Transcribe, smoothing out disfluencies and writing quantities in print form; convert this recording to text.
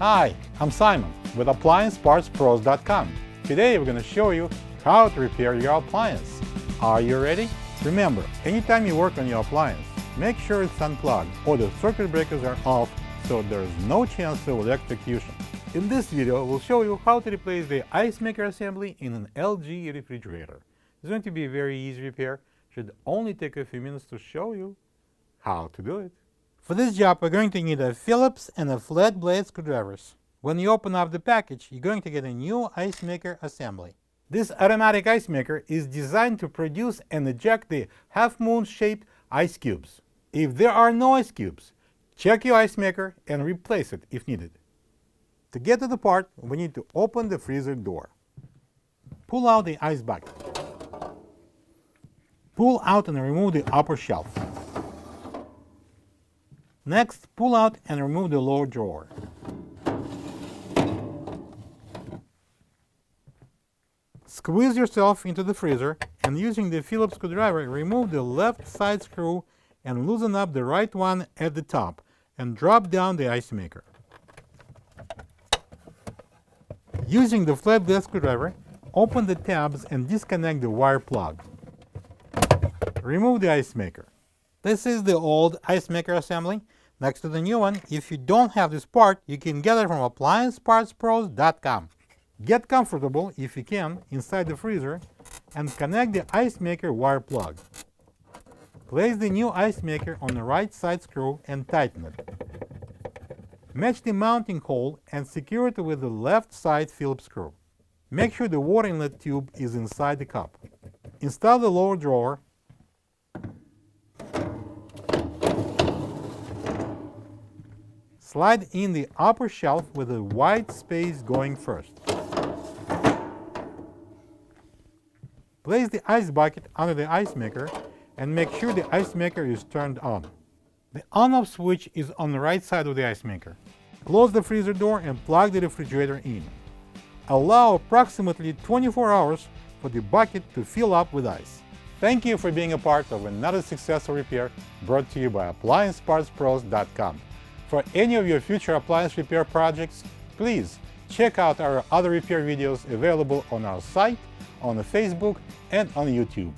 Hi, I'm Simon with AppliancePartsPros.com. Today we're going to show you how to repair your appliance. Are you ready? Remember, anytime you work on your appliance, make sure it's unplugged or the circuit breakers are off so there is no chance of electrocution. In this video, we'll show you how to replace the ice maker assembly in an LG refrigerator. It's going to be a very easy repair. Should only take a few minutes to show you how to do it. For this job, we're going to need a Phillips and a flat blade screwdrivers. When you open up the package, you're going to get a new ice maker assembly. This automatic ice maker is designed to produce and eject the half-moon shaped ice cubes. If there are no ice cubes, check your ice maker and replace it if needed. To get to the part, we need to open the freezer door. Pull out the ice bucket. Pull out and remove the upper shelf. Next, pull out and remove the lower drawer. Squeeze yourself into the freezer and using the Phillips screwdriver, remove the left side screw and loosen up the right one at the top and drop down the ice maker. Using the flat blade screwdriver, open the tabs and disconnect the wire plug. Remove the ice maker. This is the old ice maker assembly next to the new one. If you don't have this part, you can get it from AppliancePartsPros.com. Get comfortable, if you can, inside the freezer and connect the ice maker wire plug. Place the new ice maker on the right side screw and tighten it. Match the mounting hole and secure it with the left side Phillips screw. Make sure the water inlet tube is inside the cup. Install the lower drawer. Slide in the upper shelf with a wide space going first. Place the ice bucket under the ice maker and make sure the ice maker is turned on. The on-off switch is on the right side of the ice maker. Close the freezer door and plug the refrigerator in. Allow approximately 24 hours for the bucket to fill up with ice. Thank you for being a part of another successful repair brought to you by AppliancePartsPros.com. For any of your future appliance repair projects, please check out our other repair videos available on our site, on Facebook, and on YouTube.